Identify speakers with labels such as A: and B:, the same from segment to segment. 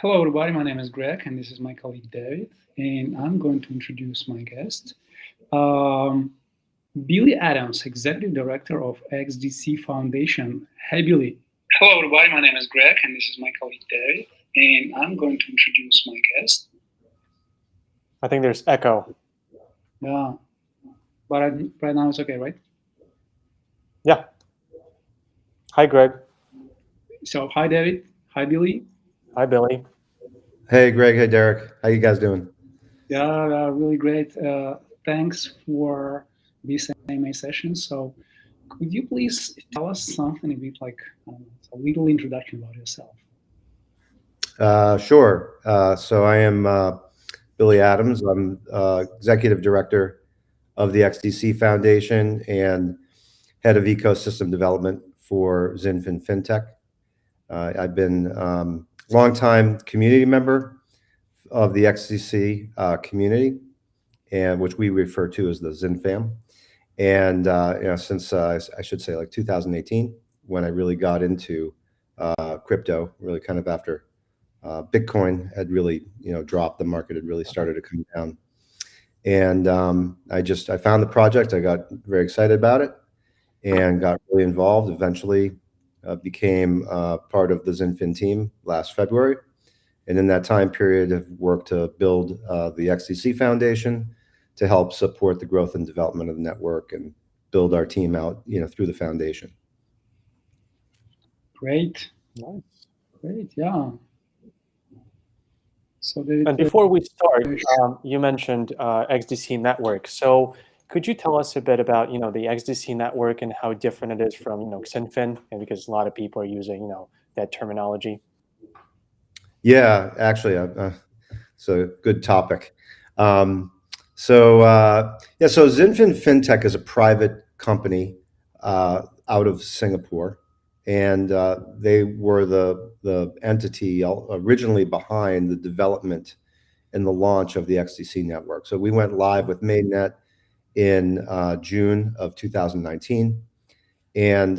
A: Hello, everybody. My name is Greg, and this is my colleague David, and I'm going to introduce my guest, um, Billy Adams, Executive Director of XDC Foundation. Hey, Billy. Hello, everybody. My name is Greg, and this is my colleague David, and I'm going to introduce my guest.
B: I think there's echo.
A: Yeah, but right now it's okay, right?
B: Yeah. Hi, Greg.
A: So, hi, David. Hi, Billy.
B: Hi, Billy.
C: Hey, Greg. Hey, Derek. How you guys doing?
A: Yeah, really great. Thanks for this AMA session. So, could you please tell us something a bit like a little introduction about yourself?
C: Sure. So I am Billy Adams. I'm Executive Director of the XDC Foundation and Head of Ecosystem Development for XinFin FinTech. I've been longtime community member of the XDC community, and which we refer to as the XinFam. And since I should say like 2018, when I really got into crypto, really kind of after Bitcoin had really dropped, the market had really started to come down, and I found the project. I got very excited about it and got really involved. Eventually, became part of the XinFin team last February, and in that time period, have worked to build the XDC Foundation to help support the growth and development of the network and build our team out, through the foundation.
A: Great.
B: Nice.
A: Great. Yeah. So
B: and before we start, you mentioned XDC Network. So could you tell us a bit about the XDC Network and how different it is from XinFin? And because a lot of people are using that terminology.
C: Yeah, actually, it's a good topic. So XinFin FinTech is a private company out of Singapore, and they were the entity originally behind the development and the launch of the XDC network. So we went live with mainnet in June of 2019, and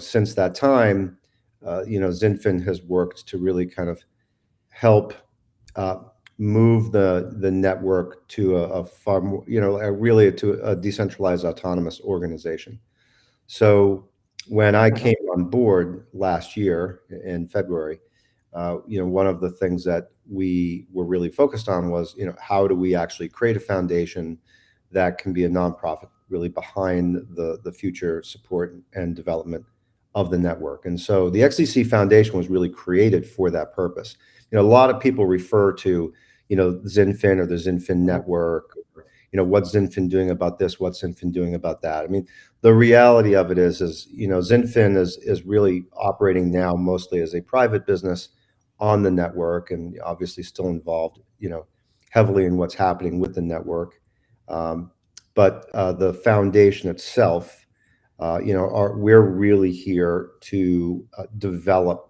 C: since that time, XinFin has worked to really kind of help move the network to a far more, really to a decentralized autonomous organization. So when I came on board last year in February, one of the things that we were really focused on was, how do we actually create a foundation that can be a nonprofit really behind the future support and development of the network. And so the XDC Foundation was really created for that purpose. A lot of people refer to, XinFin or the XinFin network, what's XinFin doing about this, what's XinFin doing about that. I mean, the reality of it is XinFin is really operating now mostly as a private business on the network, and obviously still involved, heavily in what's happening with the network. But the foundation itself, we're really here to develop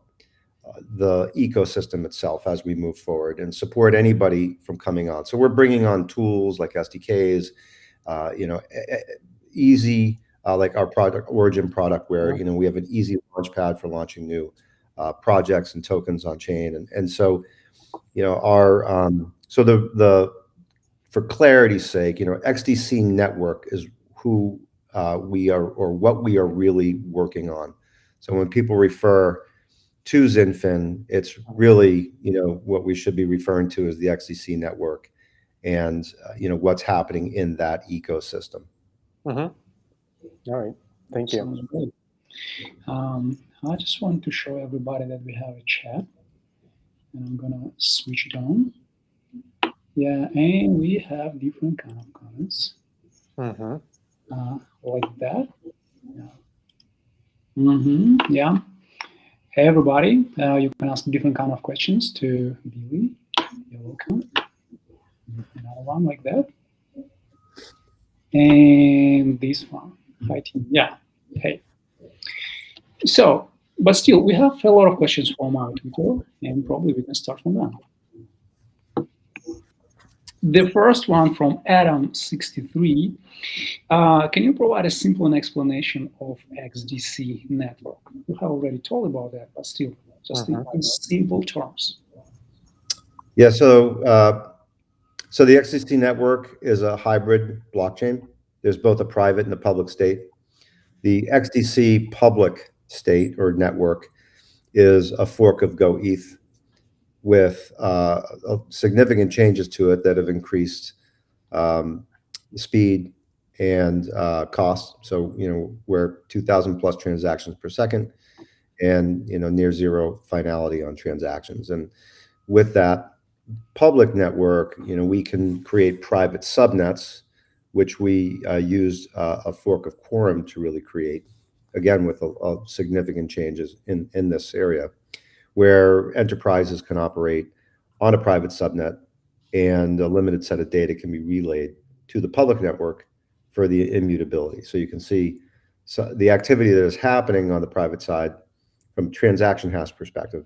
C: the ecosystem itself as we move forward and support anybody from coming on. So we're bringing on tools like SDKs, easy, like our product Origin product, where we have an easy launch pad for launching new projects and tokens on chain, and so for clarity's sake, XDC Network is who we are, or what we are really working on. So when people refer to XinFin, it's really, what we should be referring to as the XDC Network, and what's happening in that ecosystem.
B: All right, thank you.
A: I just want to show everybody that we have a chat, and I'm gonna switch it on. Yeah, and we have different kind of comments, like that. Yeah. Yeah. Hey, everybody, you can ask different kind of questions to Billy. You're welcome. Another one like that. And this one. Hi, team. Yeah. Hey. So, but still, we have a lot of questions from our Twitter, and probably we can start from them. The first one from Adam63. Can you provide a simple explanation of XDC network? You have already told about that, but still, just in simple terms.
C: Yeah. So the XDC network is a hybrid blockchain. There's both a private and a public state. The XDC public state or network is a fork of GoETH with significant changes to it that have increased um, speed and cost. So, we're 2,000 plus transactions per second and, near zero finality on transactions. And with that public network, we can create private subnets, which we used a fork of Quorum to really create, again, with a significant changes in this area, where enterprises can operate on a private subnet and a limited set of data can be relayed to the public network for the immutability. So you can see the activity that is happening on the private side from transaction hash perspective,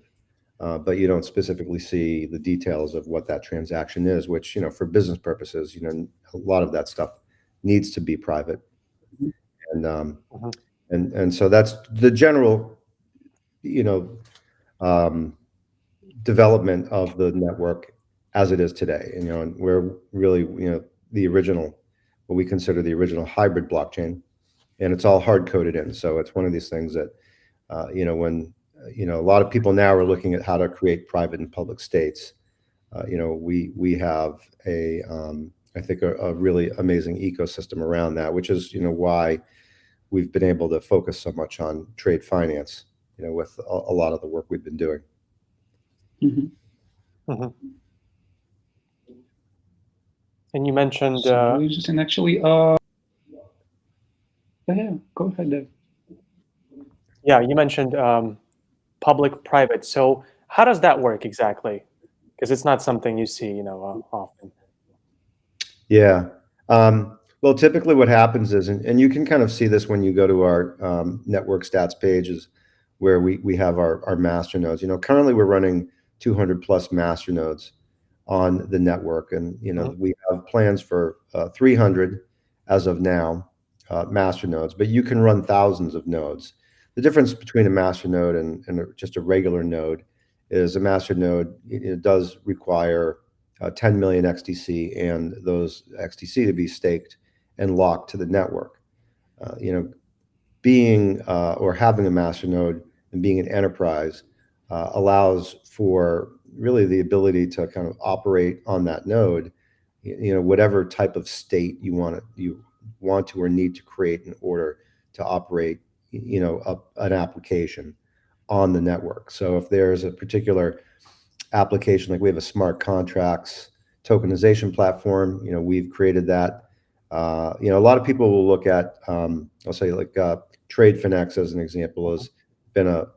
C: but you don't specifically see the details of what that transaction is, which, for business purposes, a lot of that stuff needs to be private. And
B: Mhm.
C: and so that's the general, development of the network as it is today. And we're really, the original, what we consider the original hybrid blockchain, and it's all hard coded in. So it's one of these things that, when, a lot of people now are looking at how to create private and public states. We have I think a really amazing ecosystem around that, which is, why we've been able to focus so much on trade finance, with a lot of the work we've been doing.
A: Mhm.
B: Mhm. And you mentioned,
A: So really interesting. Actually, yeah, go ahead, Dave.
B: yeah, you mentioned public-private. So how does that work exactly? Because it's not something you see, often.
C: Yeah. Well, typically what happens is, and you can kind of see this when you go to our network stats pages where we have our master nodes. Currently we're running 200 plus master nodes on the network. And,
B: Mhm.
C: we have plans for 300 as of now, master nodes, but you can run thousands of nodes. The difference between a master node and just a regular node is a master node, it does require 10 million XDC and those XDC to be staked and locked to the network. Being or having a master node and being an enterprise allows for really the ability to kind of operate on that node, whatever type of state you want to or need to create in order to operate, an application on the network. So if there's a particular application, like we have a smart contracts tokenization platform, we've created that. A lot of people will look at, I'll say like TradeFinex as an example has been a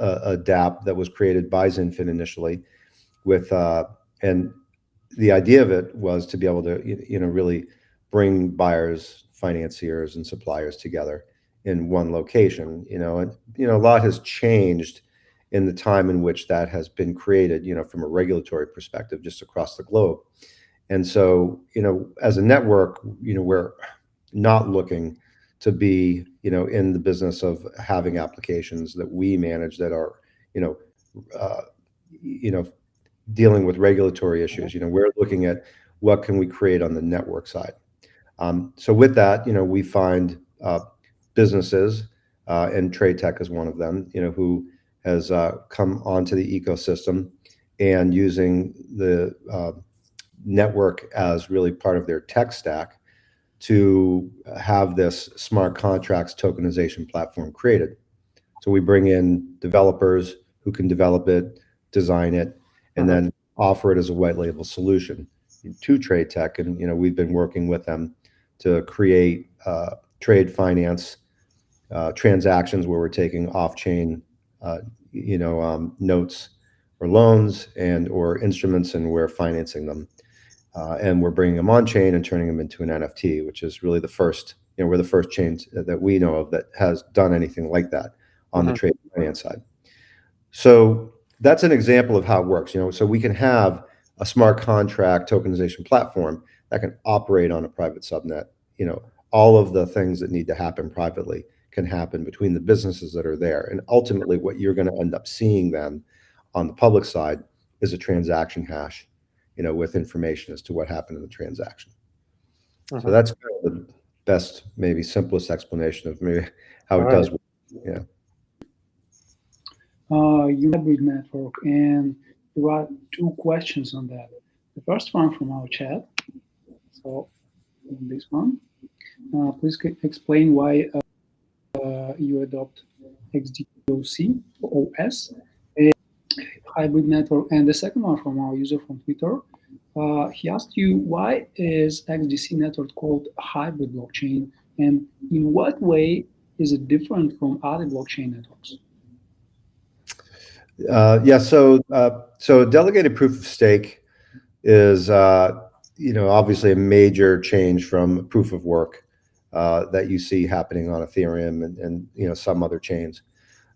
C: DApp that was created by XinFin initially with, and the idea of it was to be able to, really bring buyers, financiers, and suppliers together in one location, and, a lot has changed in the time in which that has been created, from a regulatory perspective, just across the globe. And so, as a network, we're not looking to be, in the business of having applications that we manage that are, you know, uh, you know, dealing with regulatory issues. We're looking at what can we create on the network side. So with that, we find businesses, and trade tech is one of them, who has come onto the ecosystem and using the network as really part of their tech stack to have this smart contracts tokenization platform created. So we bring in developers who can develop it, design it, and then offer it as a white label solution to trade tech. And we've been working with them to create trade finance transactions where we're taking off-chain, notes or loans and or instruments, and we're financing them. And we're bringing them on chain and turning them into an NFT, which is really the first, we're the first chain that we know of that has done anything like that on the trade finance side. So that's an example of how it works. So we can have a smart contract tokenization platform that can operate on a private subnet. All of the things that need to happen privately can happen between the businesses that are there. And ultimately, what you're going to end up seeing then on the public side is a transaction hash with information as to what happened in the transaction. So
B: Mhm.
C: that's kind of the best, maybe simplest explanation of maybe how
B: All
C: it does
B: right.
C: work. Yeah.
A: You hybrid network, and there are two questions on that. The first one from our chat. So this one, please explain why you adopt XDC OS hybrid network. And the second one from our user from Twitter, he asked you, why is XDC network called hybrid blockchain, and in what way is it different from other blockchain networks?
C: Yeah. So delegated proof of stake is obviously a major change from proof of work that you see happening on Ethereum and some other chains.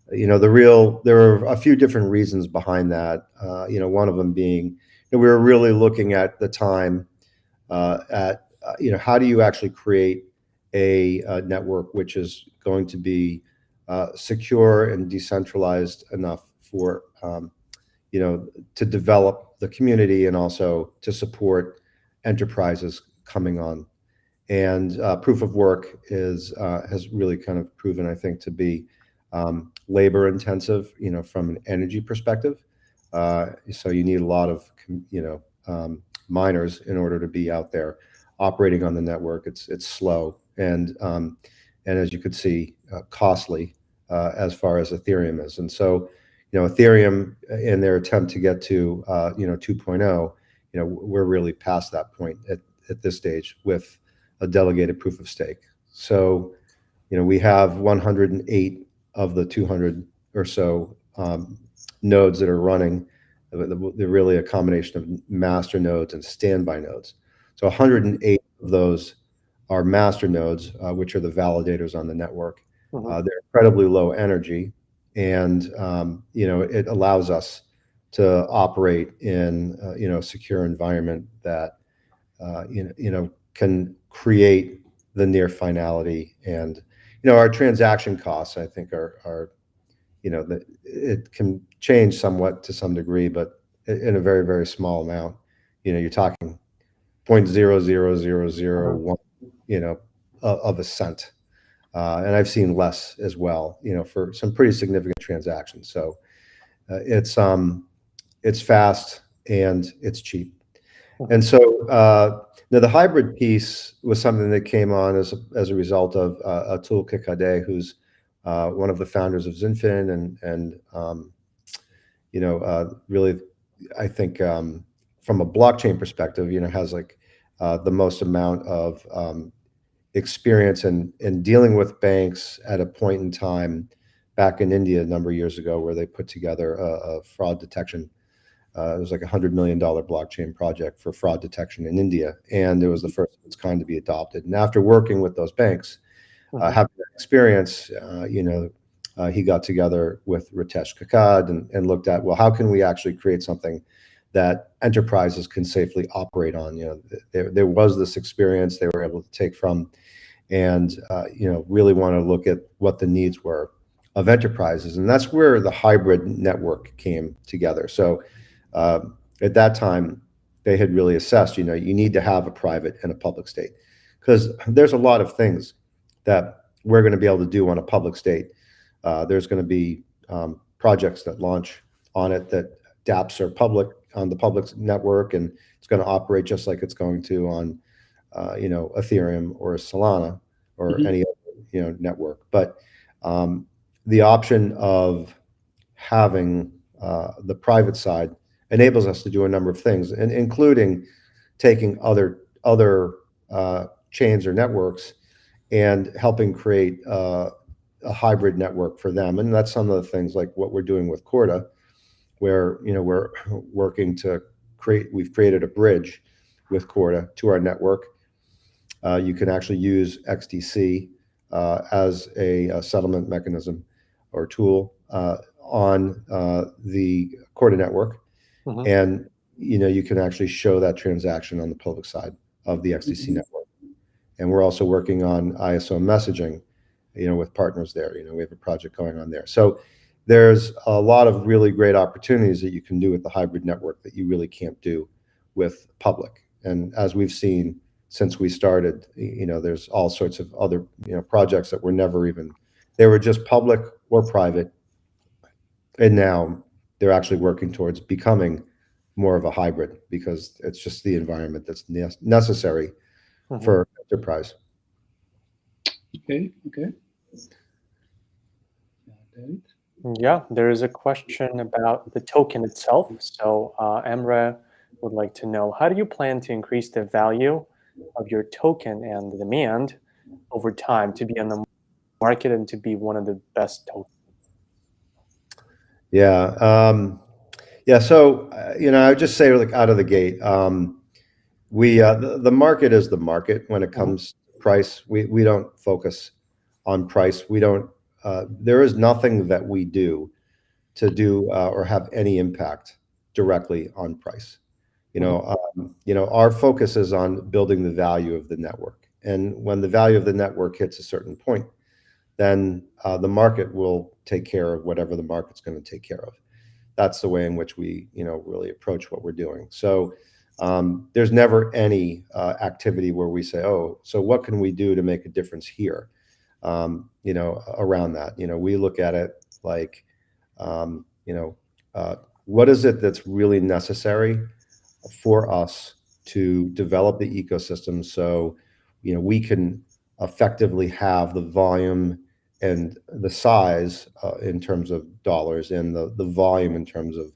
C: There are a few different reasons behind that. One of them being we were really looking at the time at how do you actually create a network which is going to be secure and decentralized enough for to develop the community and also to support enterprises coming on. And proof of work has really kind of proven, I think, to be labor intensive, from an energy perspective. So you need a lot of, miners in order to be out there operating on the network. It's slow and as you could see, costly as far as Ethereum is. And so, Ethereum in their attempt to get to 2.0, we're really past that point at this stage with a delegated proof of stake. So, we have 108 of the 200 or so nodes that are running. They're really a combination of master nodes and standby nodes. So 108 of those are master nodes, which are the validators on the network.
B: Mhm.
C: They're incredibly low energy, and it allows us to operate in a secure environment that can create the near finality. And our transaction costs, I think, are it can change somewhat to some degree, but in a very, very small amount. You're talking 0.00001 of a cent, and I've seen less as well, for some pretty significant transactions. So it's fast and it's cheap. And so the hybrid piece was something that came on as a result of Atul Kikade, who's one of the founders of XinFin and really, I think, from a blockchain perspective, has like the most amount of experience in dealing with banks at a point in time back in India a number of years ago, where they put together a fraud detection. It was like $100 million blockchain project for fraud detection in India, and it was the first of its kind to be adopted. And after working with those banks, having that experience, he got together with Ritesh Kakad and looked at, well, how can we actually create something that enterprises can safely operate on? There was this experience they were able to take from, and really want to look at what the needs were of enterprises, and that's where the hybrid network came together. So at that time, they had really assessed, you need to have a private and a public state, because there's a lot of things that we're going to be able to do on a public state. There's going to be projects that launch on it that dApps are public on the public network, and it's going to operate just like it's going to on, Ethereum or Solana or any other, network. But the option of having the private side enables us to do a number of things, and including taking other chains or networks and helping create a hybrid network for them. And that's some of the things like what we're doing with Guarda, where we're working to we've created a bridge with Guarda to our network. You can actually use XDC as a settlement mechanism or tool on the Guarda network. And you can actually show that transaction on the public side of the XDC network. And we're also working on ISO messaging, with partners there. We have a project going on there. So there's a lot of really great opportunities that you can do with the hybrid network that you really can't do with public. And as we've seen since we started, there's all sorts of other projects that were never even, they were just public or private, and now they're actually working towards becoming more of a hybrid because it's just the environment that's necessary for enterprise.
A: Okay.
B: Yeah, there is a question about the token itself. So Emre would like to know, how do you plan to increase the value of your token and the demand over time to be on the market and to be one of the best tokens?
C: Yeah. So, I would just say, like, out of the gate, the market is the market when it comes to price. We don't focus on price. We don't, there is nothing that we do or have any impact directly on price. Our focus is on building the value of the network. And when the value of the network hits a certain point, then the market will take care of whatever the market's going to take care of. That's the way in which we, really approach what we're doing. So there's never any activity where we say, oh, so what can we do to make a difference here? Around that, we look at it like, what is it that's really necessary for us to develop the ecosystem so, we can effectively have the volume and the size in terms of dollars and the volume in terms of,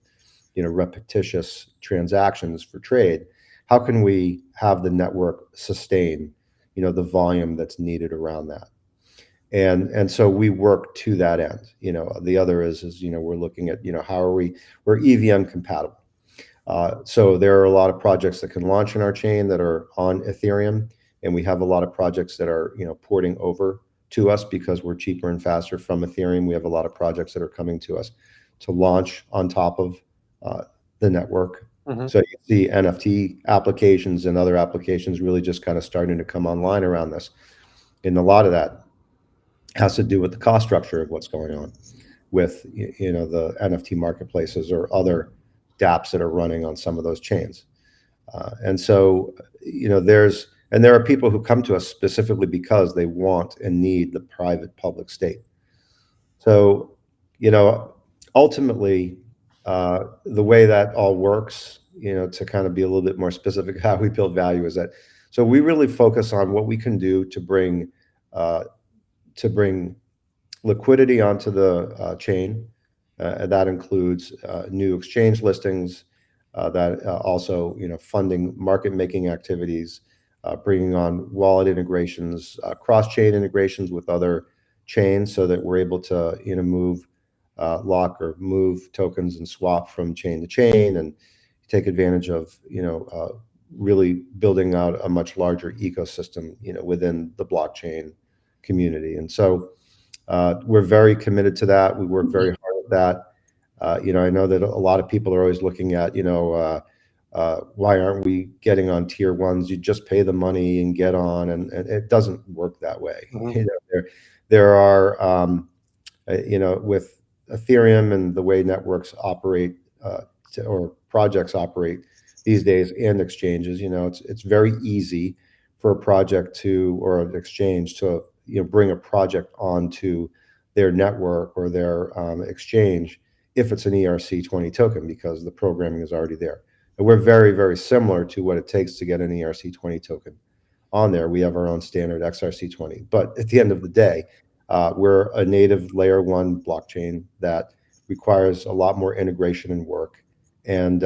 C: repetitious transactions for trade. How can we have the network sustain, the volume that's needed around that? And so we work to that end. The other is we're looking at, we're EVM compatible. So there are a lot of projects that can launch in our chain that are on Ethereum, and we have a lot of projects that are, porting over to us because we're cheaper and faster from Ethereum. We have a lot of projects that are coming to us to launch on top of the network. So you see NFT applications and other applications really just kind of starting to come online around this. And a lot of that has to do with the cost structure of what's going on with, the NFT marketplaces or other dApps that are running on some of those chains. And so, there are people who come to us specifically because they want and need the private public state. So, ultimately, the way that all works, to kind of be a little bit more specific how we build value is that, so we really focus on what we can do to bring liquidity onto the chain. That includes new exchange listings, that also, funding market-making activities, bringing on wallet integrations, cross-chain integrations with other chains so that we're able to, move, lock or move tokens and swap from chain to chain and take advantage of, really building out a much larger ecosystem, within the blockchain community. And so we're very committed to that. We work very hard at that. I know that a lot of people are always looking at, why aren't we getting on tier ones? You just pay the money and get on, and it doesn't work that way. There are, with Ethereum and the way networks operate or projects operate these days and exchanges, it's very easy for a project or an exchange to bring a project onto their network or their exchange if it's an ERC20 token because the programming is already there. And we're very, very similar to what it takes to get an ERC20 token on there. We have our own standard XRC20. But at the end of the day, we're a native layer 1 blockchain that requires a lot more integration and work. And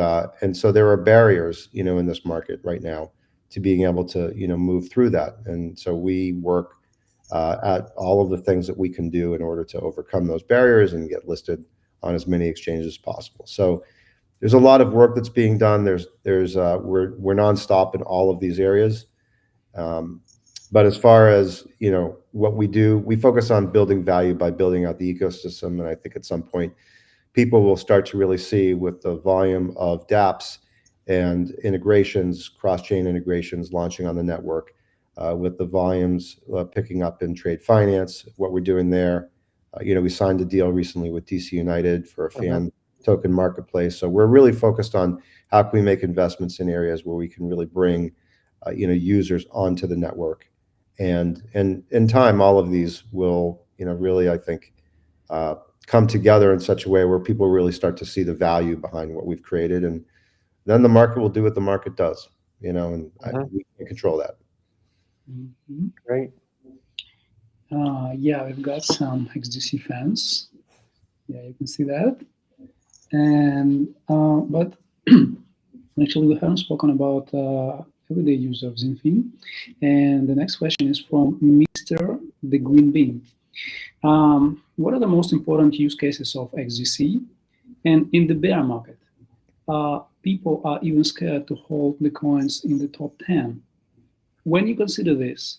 C: so there are barriers, in this market right now to being able to, move through that. And so we work at all of the things that we can do in order to overcome those barriers and get listed on as many exchanges as possible. So there's a lot of work that's being done. We're nonstop in all of these areas. But as far as, what we do, we focus on building value by building out the ecosystem. And I think at some point, people will start to really see with the volume of dApps and integrations, cross-chain integrations launching on the network, with the volumes picking up in trade finance, what we're doing there. We signed a deal recently with DC United for a fan token marketplace. So we're really focused on how can we make investments in areas where we can really bring, users onto the network, and in time, all of these will, really, I think, come together in such a way where people really start to see the value behind what we've created, and then the market will do what the market does, and we can control that.
A: Mhm.
B: Great.
A: Yeah, we've got some XDC fans. Yeah, you can see that. And but actually, we haven't spoken about everyday use of XinFin. And the next question is from Mr. The Green Bean. What are the most important use cases of XDC? And in the bear market, people are even scared to hold the coins in the top 10. When you consider this,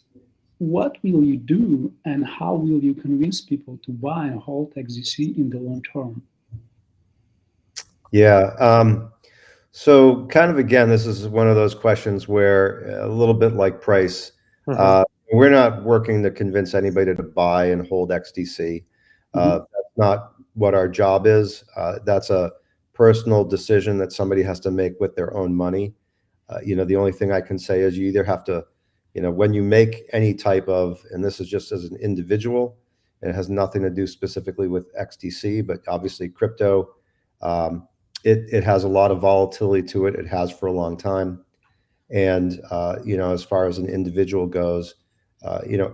A: what will you do and how will you convince people to buy and hold XDC in the long term?
C: Yeah. So kind of, again, this is one of those questions where a little bit like price, we're not working to convince anybody to buy and hold XDC. That's not what our job is. That's a personal decision that somebody has to make with their own money. The only thing I can say is you either have to, when you make any type of, and this is just as an individual, and it has nothing to do specifically with XDC, but obviously crypto, it has a lot of volatility to it. It has for a long time. And, as far as an individual goes,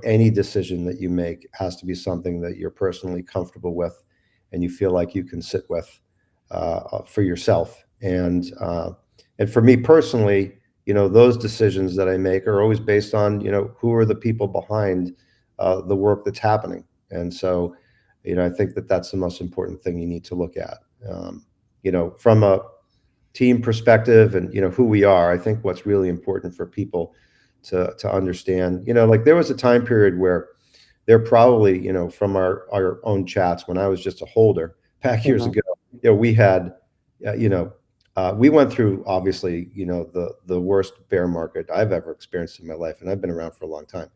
C: any decision that you make has to be something that you're personally comfortable with and you feel like you can sit with for yourself. And for me personally, those decisions that I make are always based on, who are the people behind the work that's happening. And so, I think that that's the most important thing you need to look at. From a team perspective and, who we are, I think what's really important for people to understand, like there was a time period where they're probably, from our own chats when I was just a holder back years ago, we had, we went through obviously, the worst bear market I've ever experienced in my life, and I've been around for a long time.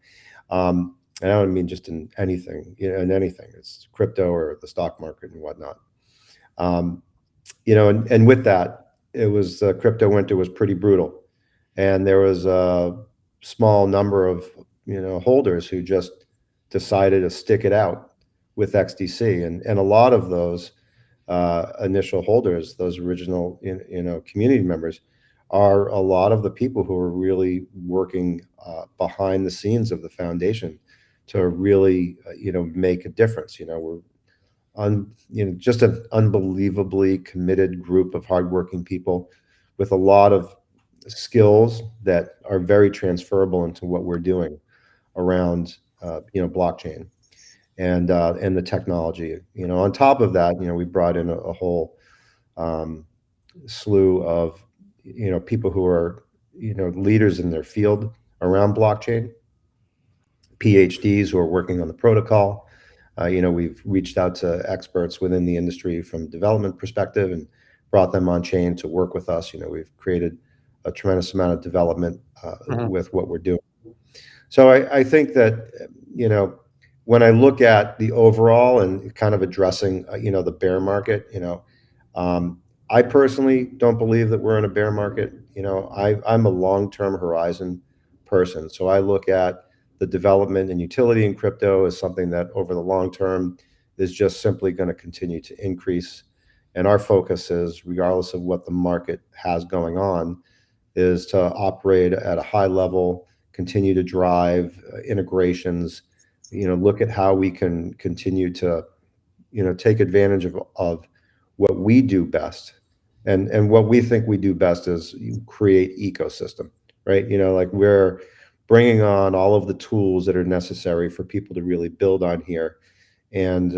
C: And I don't mean just in anything, in anything. It's crypto or the stock market and whatnot. And with that, it was crypto winter was pretty brutal, and there was a small number of holders who just decided to stick it out with XDC, and a lot of those initial holders, those original community members, are a lot of the people who are really working behind the scenes of the foundation to really make a difference. We're just an unbelievably committed group of hardworking people with a lot of skills that are very transferable into what we're doing around blockchain and the technology. On top of that, we brought in a whole slew of people who are leaders in their field around blockchain, PhDs who are working on the protocol. We've reached out to experts within the industry from a development perspective and brought them on chain to work with us. We've created a tremendous amount of development with what we're doing. So I think that, when I look at the overall and kind of addressing, the bear market, I personally don't believe that we're in a bear market. I'm a long-term horizon person. So I look at the development and utility in crypto as something that over the long term is just simply going to continue to increase. And our focus is, regardless of what the market has going on, is to operate at a high level, continue to drive integrations, look at how we can continue to, take advantage of what we do best. And what we think we do best is create ecosystem, right? Like we're bringing on all of the tools that are necessary for people to really build on here. And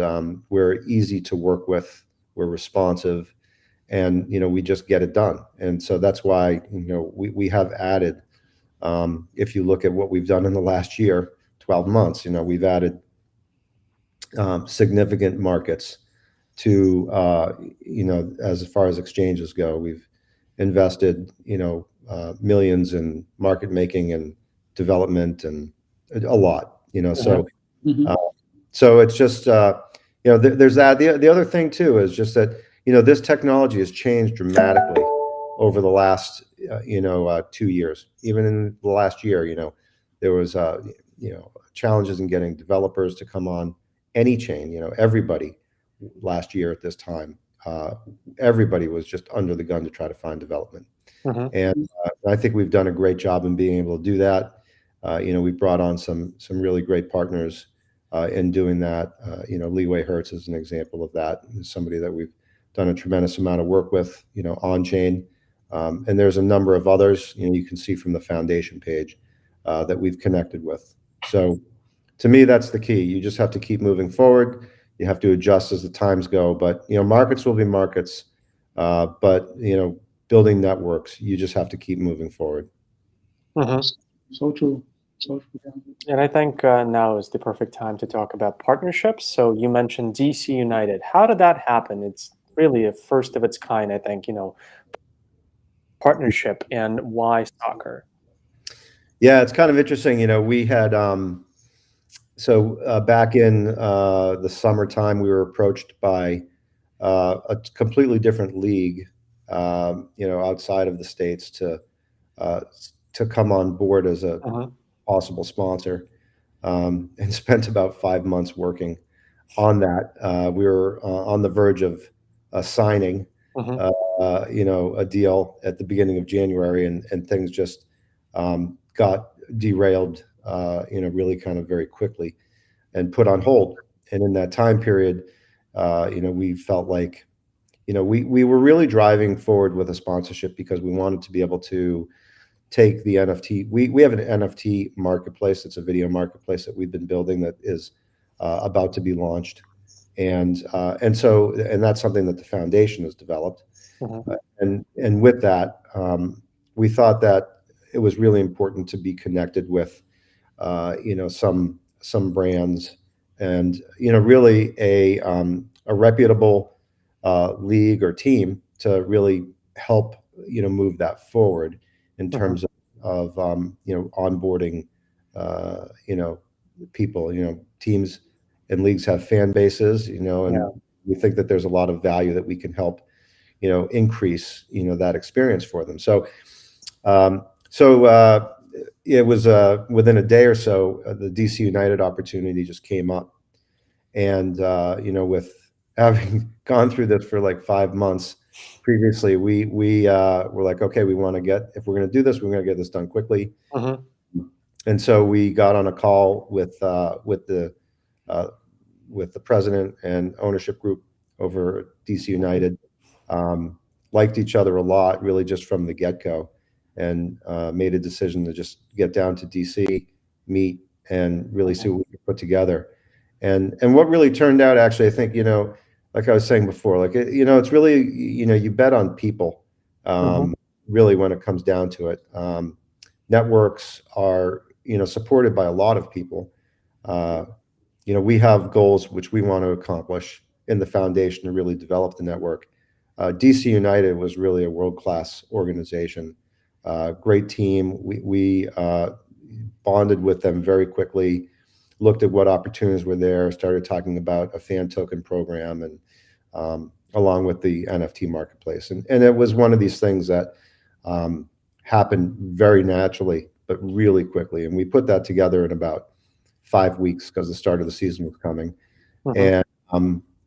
C: we're easy to work with, we're responsive, and, we just get it done. And so that's why, we have added, if you look at what we've done in the last year, 12 months, we've added significant markets to, as far as exchanges go. We've invested, millions in market making and development and a lot, so so it's just there's that. The other thing too is just that this technology has changed dramatically over the last 2 years. Even in the last year, there was challenges in getting developers to come on any chain. Everybody last year at this time, everybody was just under the gun to try to find development. And I think we've done a great job in being able to do that. We brought on some really great partners in doing that. Leeway Hertz is an example of that. Somebody that we've done a tremendous amount of work with, on chain. And there's a number of others, you can see from the foundation page that we've connected with. So to me, that's the key. You just have to keep moving forward. You have to adjust as the times go. But, markets will be markets. But, building networks, you just have to keep moving forward.
A: So true. So true.
B: And I think now is the perfect time to talk about partnerships. So you mentioned DC United. How did that happen? It's really a first of its kind, I think, partnership, and why soccer?
C: Yeah, it's kind of interesting. We had back in the summertime, we were approached by a completely different league, outside of the States to come on board as a possible sponsor, and spent about 5 months working on that. We were on the verge of signing, a deal at the beginning of January, and things just got derailed, really kind of very quickly and put on hold. And in that time period, we felt like, we were really driving forward with a sponsorship because we wanted to be able to take the NFT. We have an NFT marketplace. It's a video marketplace that we've been building that is about to be launched. And that's something that the foundation has developed. And with that, we thought that it was really important to be connected with, some brands, and really a reputable league or team to really help move that forward in terms of onboarding people. Teams and leagues have fan bases, and we think that there's a lot of value that we can help increase that experience for them. So it was within a day or so, the DC United opportunity just came up, and with having gone through this for like 5 months previously, we were like, okay, if we're going to do this, we're going to get this done quickly. And so we got on a call with the president and ownership group over DC United. Liked each other a lot, really, just from the get-go, and made a decision to just get down to DC, meet, and really see what we could put together. And what really turned out, actually, I think, like I was saying before, like, it's really, you bet on people, really, when it comes down to it. Networks are, supported by a lot of people. We have goals which we want to accomplish in the foundation to really develop the network. DC United was really a world-class organization, great team. We bonded with them very quickly, looked at what opportunities were there, started talking about a fan token program, and along with the NFT marketplace. And it was one of these things that happened very naturally, but really quickly. And we put that together in about 5 weeks because the start of the season was coming,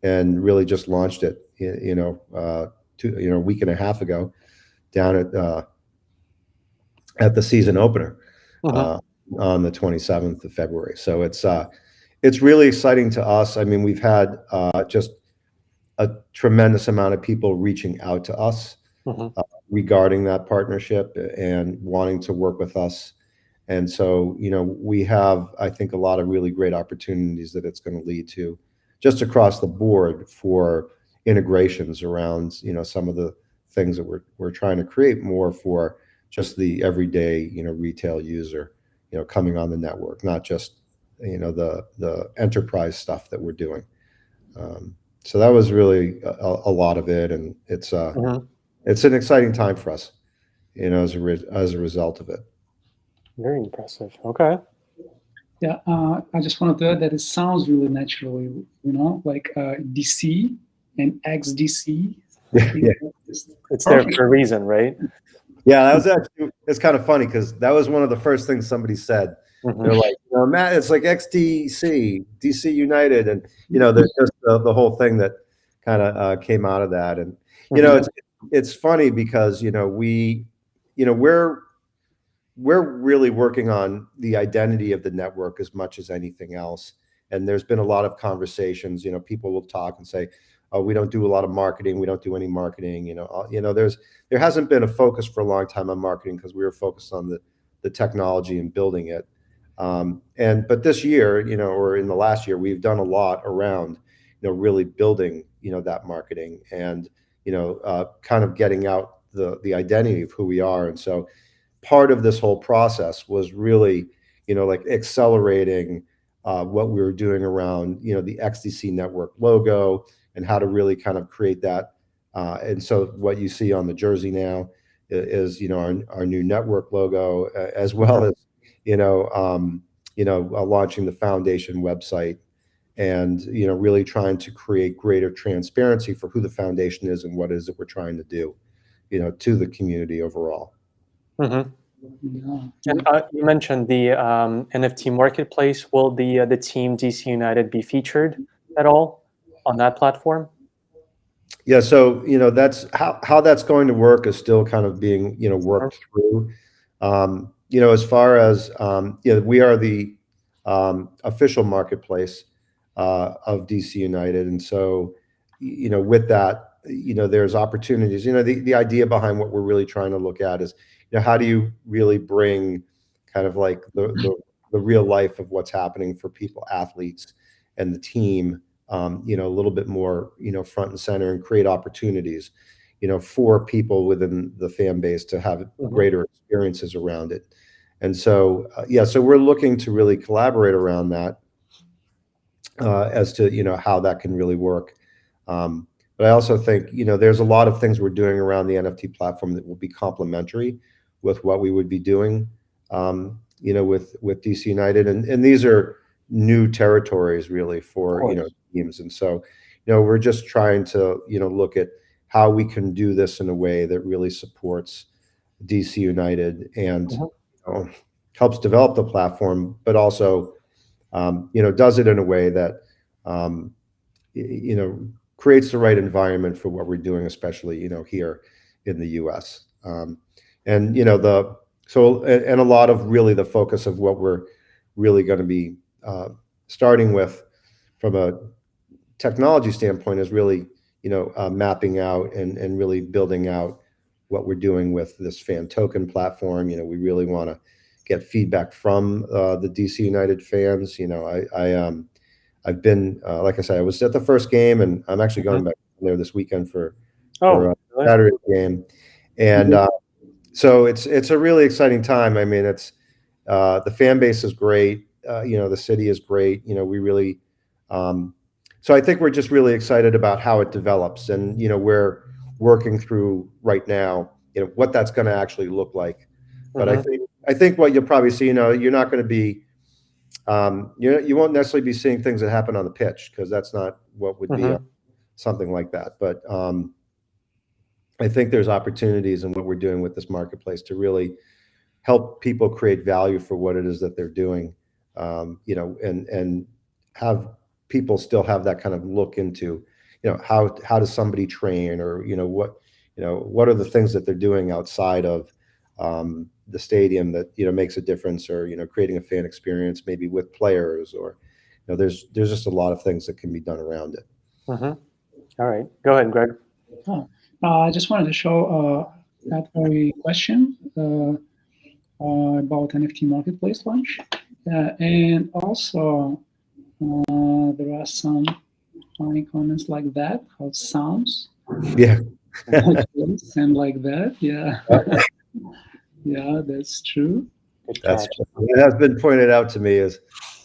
C: and really just launched it, a week and a half ago, down at the season opener on the 27th of February. So it's really exciting to us. I mean, we've had just a tremendous amount of people reaching out to us regarding that partnership and wanting to work with us. And so, we have, I think, a lot of really great opportunities that it's going to lead to just across the board for integrations around, some of the things that we're trying to create more for just the everyday, retail user, coming on the network, not just, the enterprise stuff that we're doing. So that was really a lot of it, and it's an exciting time for us, as a result of it.
B: Very impressive. Okay.
A: Yeah, I just wanted to add that it sounds really naturally, like DC and XDC
C: Yeah.
B: It's there for a reason, right?
C: Yeah, that was actually, it's kind of funny because that was one of the first things somebody said. They're like, Matt, it's like XDC, DC United, and there's just the whole thing that kind of came out of that. And it's funny because we're really working on the identity of the network as much as anything else. And there's been a lot of conversations. People will talk and say, "Oh, we don't do a lot of marketing. We don't do any marketing." There hasn't been a focus for a long time on marketing because we were focused on the technology and building it. But this year, or in the last year, we've done a lot around, really building, that marketing and, kind of getting out the identity of who we are. And so part of this whole process was really, like accelerating what we were doing around, the XDC network logo and how to really kind of create that. And so what you see on the jersey now is, our new network logo, as well as, launching the foundation website and, really trying to create greater transparency for who the foundation is and what it is that we're trying to do, to the community overall.
B: And you mentioned the NFT marketplace. Will the team DC United be featured at all on that platform?
C: Yeah, so that's how that's going to work is still kind of being worked through. As far as we are the official marketplace of DC United, and so with that, there's opportunities. The idea behind what we're really trying to look at is how do you really bring kind of like the real life of what's happening for people, athletes, and the team, a little bit more, front and center, and create opportunities, for people within the fan base to have greater experiences around it. And so, so we're looking to really collaborate around that as to, how that can really work. But I also think, there's a lot of things we're doing around the NFT platform that will be complementary with what we would be doing, with DC United. And these are new territories really for, teams. And so, we're just trying to, look at how we can do this in a way that really supports DC United and helps develop the platform, but also, does it in a way that, creates the right environment for what we're doing, especially, here in the US. And, and a lot of really the focus of what we're really going to be starting with from a technology standpoint is really, mapping out and really building out what we're doing with this fan token platform. We really want to get feedback from the DC United fans. I've been, like I said, I was at the first game, and I'm actually going back there this weekend for Saturday game. And so it's a really exciting time. I mean, it's the fan base is great. The city is great. We really, so I think we're just really excited about how it develops, and we're working through right now, what that's going to actually look like. But I think what you'll probably see, you're not going to be, you won't necessarily be seeing things that happen on the pitch, because that's not what would be something like that. But I think there's opportunities in what we're doing with this marketplace to really help people create value for what it is that they're doing, and have people still have that kind of look into, how does somebody train, or what are the things that they're doing outside of the stadium that makes a difference, or creating a fan experience maybe with players, or there's just a lot of things that can be done around it.
B: All right, go ahead, Greg.
A: I just wanted to show that very question about NFT marketplace launch, and also there are some funny comments like that. How it sounds?
C: Yeah.
A: And like that, yeah. Yeah, that's true.
C: That's true. It has been pointed out to me as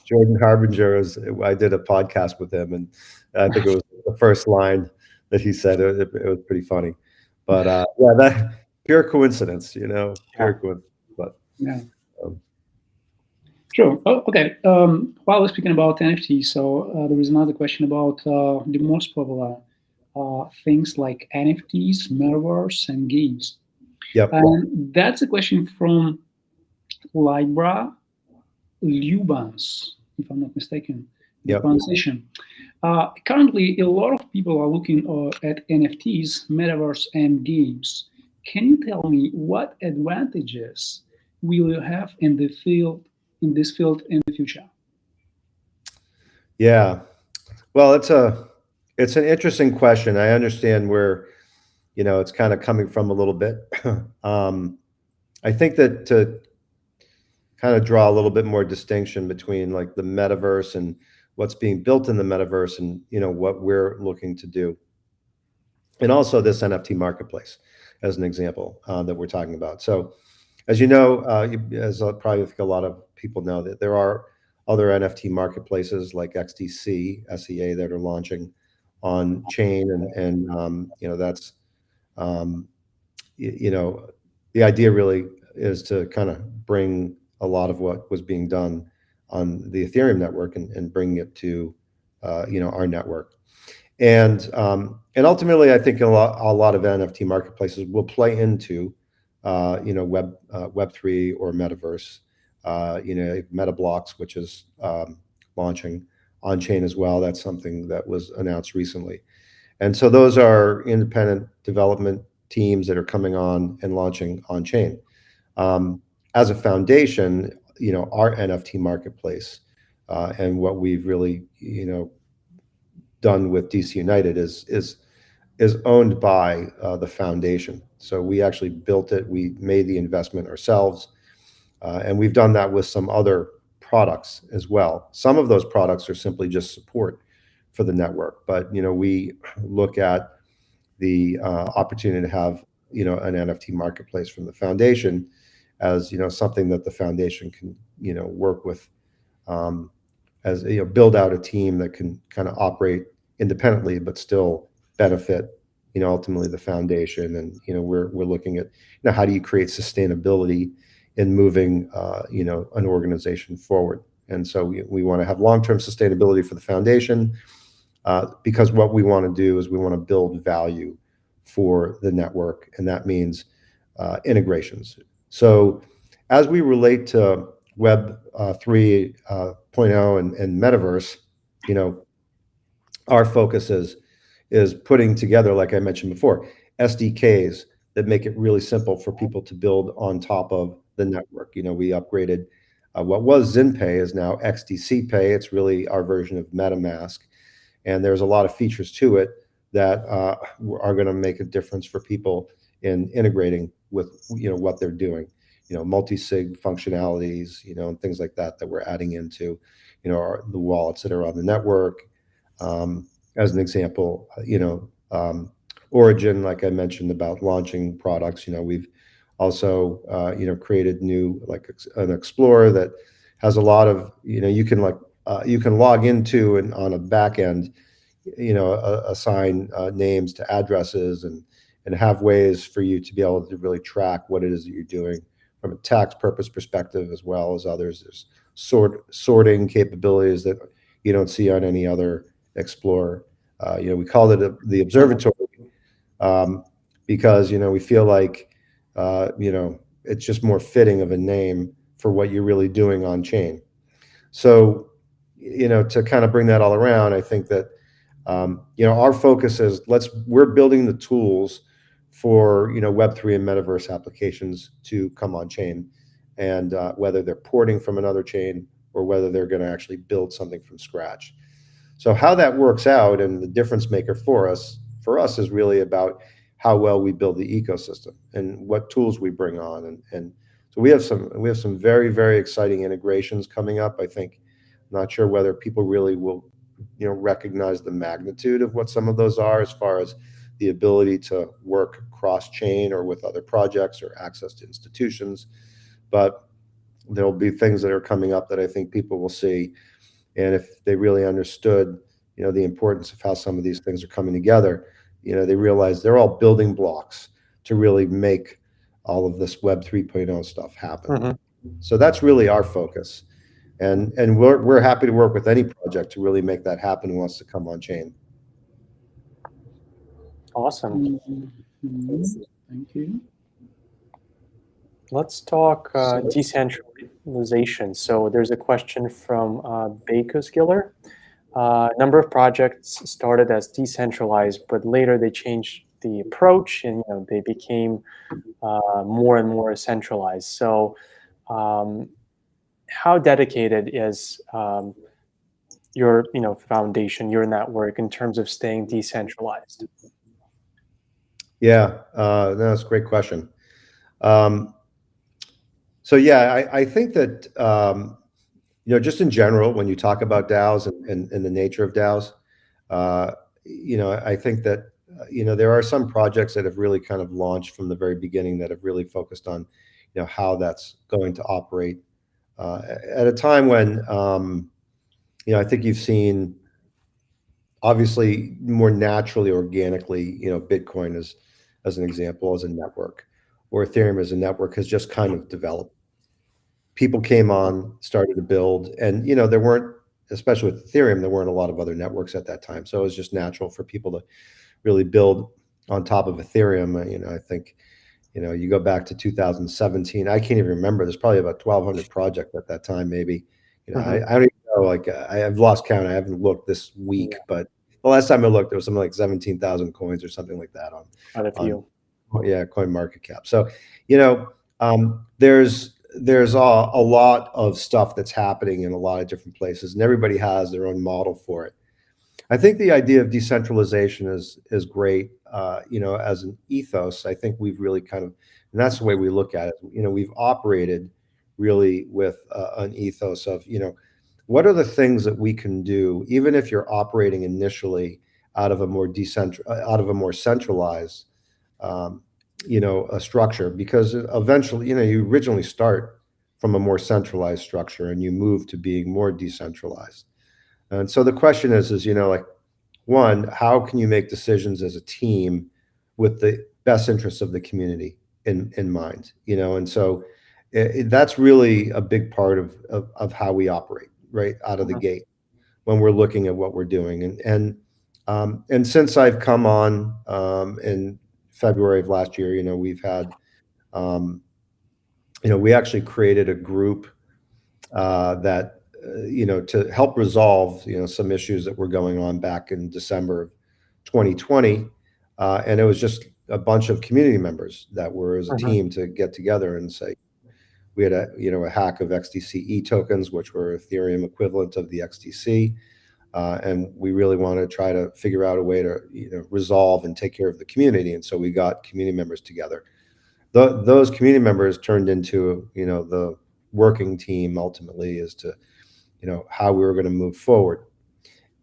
C: Jordan Harbinger. I did a podcast with him, and I think it was the first line that he said. It was pretty funny, but yeah, that pure coincidence, pure coincidence. But
A: yeah, true. Oh, okay. While we're speaking about NFTs, so there is another question about the most popular things like NFTs, metaverse, and games.
C: Yep.
A: And that's a question from Libra Lubans, if I'm not mistaken, the
C: Yep.
A: pronunciation. Currently, a lot of people are looking at NFTs, metaverse, and games. Can you tell me what advantages will you have in this field in the future?
C: Yeah. Well, it's an interesting question. I understand where, it's kind of coming from a little bit. I think that to kind of draw a little bit more distinction between like the metaverse and what's being built in the metaverse and, what we're looking to do. And also this NFT marketplace as an example that we're talking about. So as you know, as probably I think a lot of people know, that there are other NFT marketplaces like XDC, SEA that are launching on chain, and that's um, the idea really is to kind of bring a lot of what was being done on the Ethereum network and bring it to our network. And ultimately, I think a lot of NFT marketplaces will play into Web3 or metaverse. MetaBlocks, which is launching on chain as well. That's something that was announced recently. And so those are independent development teams that are coming on and launching on chain. As a foundation, our NFT marketplace and what we've really, done with DC United is owned by the foundation. So we actually built it. We made the investment ourselves, and we've done that with some other products as well. Some of those products are simply just support for the network, but we look at the opportunity to have an NFT marketplace from the foundation as something that the foundation can work with, as build out a team that can kind of operate independently but still benefit ultimately the foundation. And we're looking at how do you create sustainability in moving an organization forward. And so we want to have long-term sustainability for the foundation, because what we want to do is we want to build value for the network, and that means integrations. So as we relate to Web 3.0 and metaverse, our focus is putting together, like I mentioned before, SDKs that make it really simple for people to build on top of the network. We upgraded what was XinPay is now XDC Pay. It's really our version of MetaMask, and there's a lot of features to it that are going to make a difference for people in integrating with what they're doing. Multi-sig functionalities, and things like that we're adding into the wallets that are on the network. As an example, Origin, like I mentioned about launching products, we've also created new, like an Explorer that has a lot of you can log into and on a back end assign names to addresses and have ways for you to be able to really track what it is that you're doing from a tax purpose perspective, as well as others. There's sorting capabilities that you don't see on any other Explorer. We called it the observatory because we feel like it's just more fitting of a name for what you're really doing on chain. So to kind of bring that all around, I think that our focus is we're building the tools for Web3 and metaverse applications to come on chain, and whether they're porting from another chain or whether they're going to actually build something from scratch. So how that works out, and the difference maker for us is really about how well we build the ecosystem and what tools we bring on, and so we have some very, very exciting integrations coming up. I think, not sure whether people really will recognize the magnitude of what some of those are, as far as the ability to work cross-chain or with other projects or access to institutions. But there'll be things that are coming up that I think people will see, and if they really understood the importance of how some of these things are coming together, they realize they're all building blocks to really make all of this Web 3.0 stuff happen.
B: Mhm.
C: So that's really our focus, and we're happy to work with any project to really make that happen who wants to come on chain.
B: Awesome.
A: Thank you.
B: Let's talk decentralization. So there's a question from Bakos Giller. A number of projects started as decentralized, but later they changed the approach and they became more and more centralized. So how dedicated is your foundation, your network, in terms of staying decentralized?
C: Yeah, no, that's a great question. So yeah, I think that just in general, when you talk about DAOs and the nature of DAOs, I think that there are some projects that have really kind of launched from the very beginning that have really focused on how that's going to operate at a time when I think you've seen obviously more naturally, organically, Bitcoin as an example, as a network, or Ethereum as a network has just kind of developed. People came on, started to build, and there weren't, especially with Ethereum, there weren't a lot of other networks at that time. So it was just natural for people to really build on top of Ethereum. I think, you go back to 2017, I can't even remember. There's probably about 1,200 projects at that time, maybe. I don't even know. Like I've lost count. I haven't looked this week, but the last time I looked, there was something like 17,000 coins or something like that on CoinMarketCap. So there's a lot of stuff that's happening in a lot of different places, and everybody has their own model for it. I think the idea of decentralization is great. As an ethos, I think we've really kind of, and that's the way we look at it. We've operated really with an ethos of, what are the things that we can do, even if you're operating initially out of a more centralized, a structure, because eventually, you originally start from a more centralized structure and you move to being more decentralized. And so the question is, like, one, how can you make decisions as a team with the best interests of the community in mind? And so that's really a big part of how we operate right out of the gate when we're looking at what we're doing. And since I've come on in February of last year, we've had, we actually created a group that to help resolve, some issues that were going on back in December of 2020. And it was just a bunch of community members that were as a team to get together and say, we had a hack of XDC tokens, which were Ethereum equivalent of the XDC. And we really want to try to figure out a way to, resolve and take care of the community. And so we got community members together. Those community members turned into, the working team ultimately as to, how we were going to move forward.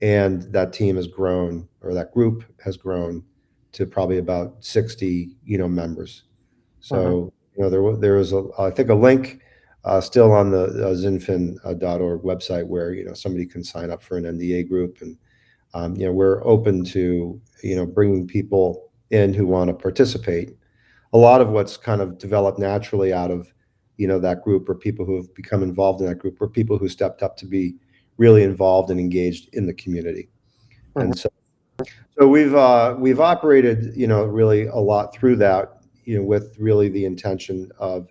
C: And that team has grown, or that group has grown to probably about 60, members. So, there is I think a link still on the XinFin.org website where, somebody can sign up for an NDA group. And, we're open to, bringing people in who want to participate. A lot of what's kind of developed naturally out of, that group, or people who have become involved in that group, or people who stepped up to be really involved and engaged in the community. And so we've operated, really a lot through that, with really the intention of,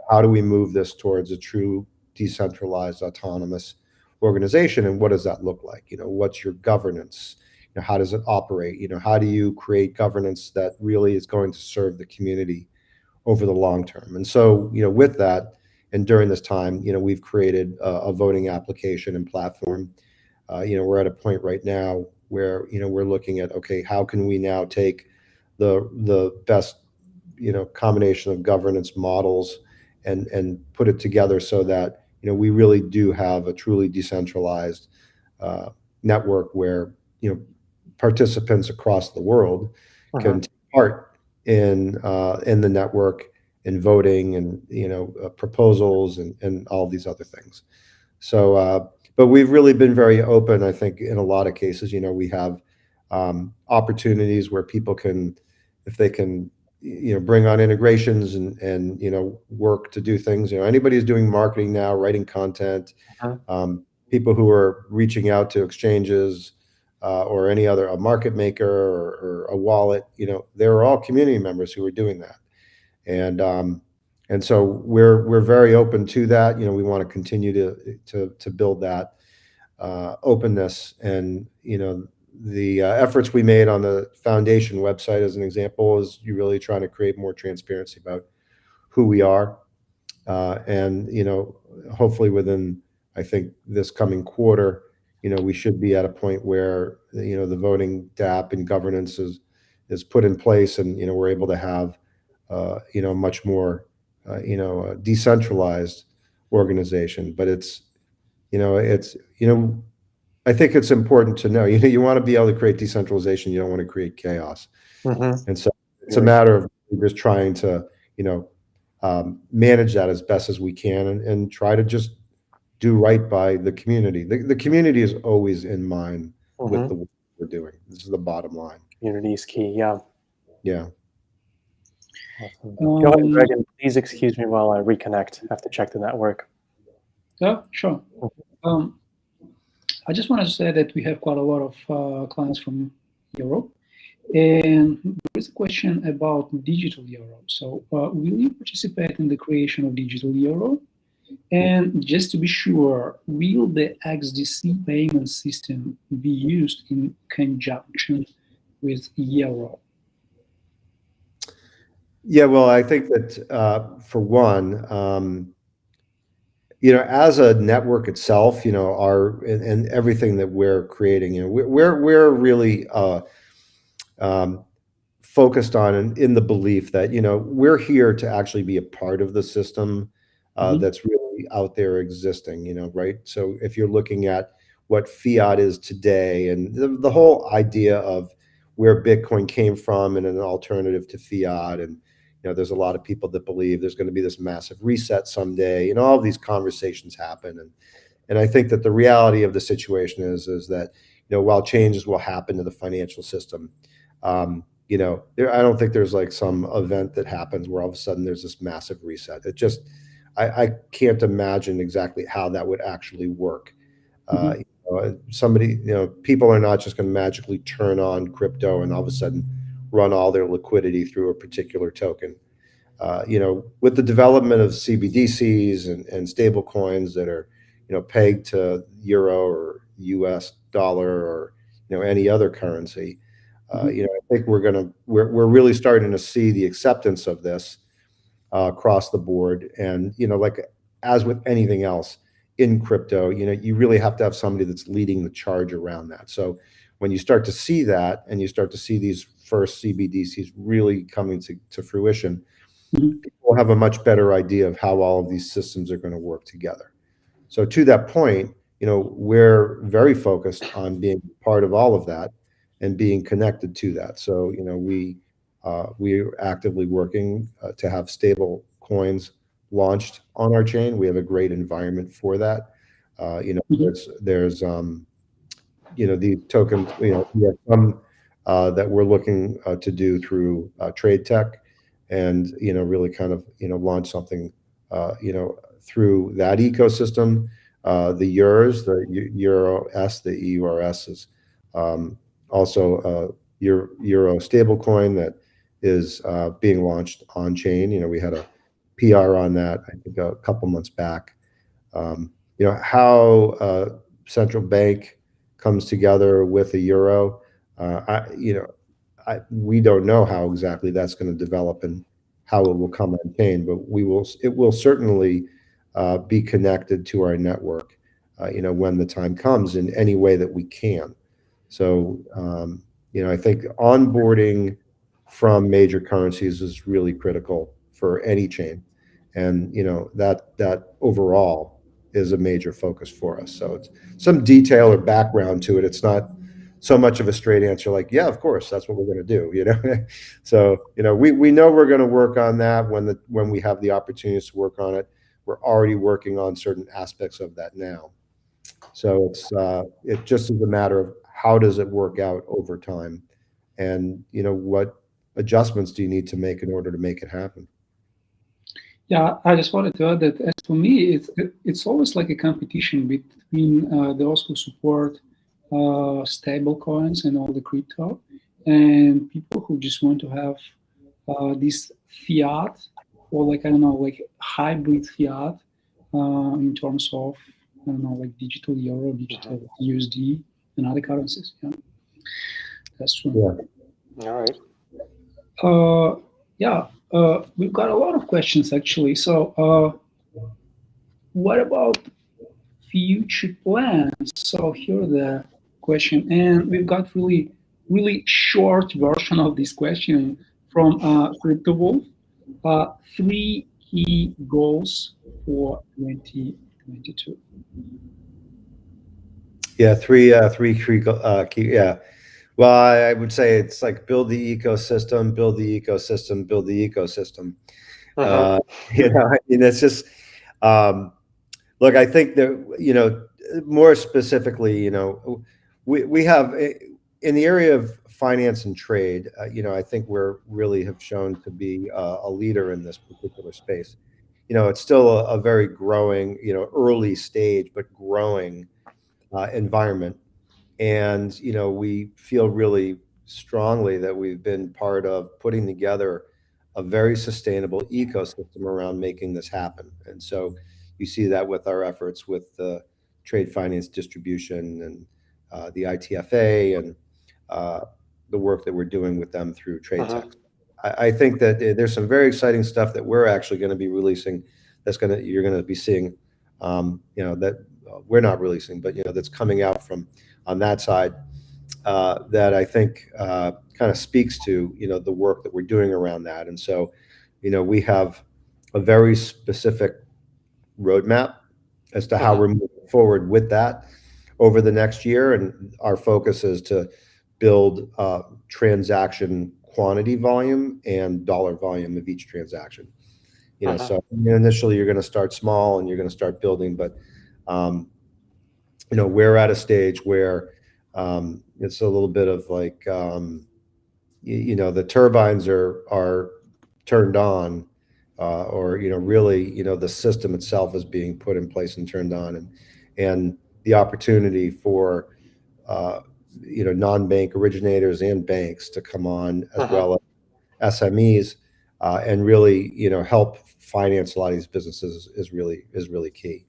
C: how do we move this towards a true decentralized autonomous organization, and what does that look like? What's your governance? How does it operate? How do you create governance that really is going to serve the community over the long term? And so, with that, and during this time, we've created a voting application and platform. We're at a point right now where, we're looking at, okay, how can we now take the best, combination of governance models and put it together so that, we really do have a truly decentralized network where, participants across the world can take part in the network, in voting, and proposals, and all these other things. So, but we've really been very open. I think in a lot of cases, we have opportunities where people can, if they can, bring on integrations and work to do things. Anybody who's doing marketing now, writing content, people who are reaching out to exchanges, or any other, a market maker or a wallet, they're all community members who are doing that. And so we're very open to that. We want to continue to build that openness. And the efforts we made on the foundation website, as an example, is you really trying to create more transparency about who we are. And hopefully within, I think, this coming quarter, we should be at a point where the voting DApp and governance is put in place, and we're able to have much more decentralized organization. But I think it's important to know, you want to be able to create decentralization. You don't want to create chaos.
B: Mm-hmm.
C: And so it's a matter of just trying to, manage that as best as we can, and try to just do right by the community. The community is always in mind with the work we're doing. This is the bottom line.
B: Community is key. Yeah.
C: Yeah.
B: Awesome. Go ahead, Greg, and please excuse me while I reconnect. I have to check the network.
A: Yeah, sure. I just wanted to say that we have quite a lot of clients from Europe, and there is a question about digital euro. So will you participate in the creation of digital euro? And just to be sure, will the XDC payment system be used in conjunction with euro?
C: Yeah, well, I think that for one, as a network itself, and everything that we're creating, we're really focused on, and in the belief that we're here to actually be a part of the system that's really out there existing, right? So if you're looking at what fiat is today, and the whole idea of where Bitcoin came from and an alternative to fiat, and there's a lot of people that believe there's going to be this massive reset someday. All of these conversations happen, and I think that the reality of the situation is that while changes will happen to the financial system, I don't think there's like some event that happens where all of a sudden there's this massive reset. It just I can't imagine exactly how that would actually work. People are not just going to magically turn on crypto and all of a sudden run all their liquidity through a particular token. With the development of CBDCs and stable coins that are, pegged to euro or US dollar or, any other currency, I think we're really starting to see the acceptance of this across the board. And, like as with anything else in crypto, you really have to have somebody that's leading the charge around that. So when you start to see that, and you start to see these first CBDCs really coming to fruition, people have a much better idea of how all of these systems are going to work together. So to that point, we're very focused on being part of all of that and being connected to that. So, we're actively working to have stable coins launched on our chain. We have a great environment for that. There's these tokens, we have some that we're looking to do through Trade Tech, and really kind of launch something through that ecosystem. The euros, the Euro S, the EURS is also Euro stablecoin that is being launched on chain. We had a PR on that, I think, a couple months back. How central bank comes together with a euro, we don't know how exactly that's going to develop and how it will come on chain, but it will certainly be connected to our network, when the time comes, in any way that we can. So, I think onboarding from major currencies is really critical for any chain, and that overall is a major focus for us. So it's some detail or background to it. It's not so much of a straight answer like, yeah, of course, that's what we're going to do. So we know we're going to work on that when we have the opportunities to work on it. We're already working on certain aspects of that now. So it just is a matter of how does it work out over time, and what adjustments do you need to make in order to make it happen.
A: Yeah, I just wanted to add that, as for me, it's always like a competition between those who support stable coins and all the crypto, and people who just want to have this fiat, or like, I don't know, like hybrid fiat in terms of, I don't know, like digital euro, digital USD, and other currencies. Yeah, that's true.
C: Yeah.
B: All right.
A: Yeah, we've got a lot of questions actually. So, what about future plans? So here the question, and we've got really short version of this question from CryptoWolf. 3 key goals for 2022.
C: Yeah, key. Yeah. Well, I would say it's like build the ecosystem, build the ecosystem, build the ecosystem. You know, I mean, it's just, look, I think that, you know, more specifically, you know, we have in the area of finance and trade, you know, I think we're really have shown to be a leader in this particular space. You know, it's still a very growing, you know, early stage, but growing environment. And, you know, we feel really strongly that we've been part of putting together a very sustainable ecosystem around making this happen. And so you see that with our efforts with the trade finance distribution and the ITFA and the work that we're doing with them through trade tech. I think that there's some very exciting stuff that we're actually going to be releasing you're going to be seeing, you know, that we're not releasing, but, you know, that's coming out from on that side that I think kind of speaks to, you know, the work that we're doing around that. And so, you know, we have a very specific roadmap as to how we're moving forward with that over the next year. And our focus is to build transaction quantity volume and dollar volume of each transaction. You know, so initially you're going to start small and you're going to start building, but you know, we're at a stage where it's a little bit of like, you know, the turbines are turned on, or, you know, really, you know, the system itself is being put in place and turned on, and the opportunity for, you know, non-bank originators and banks to come on, as well as SMEs, and really, you know, help finance a lot of these businesses is really key.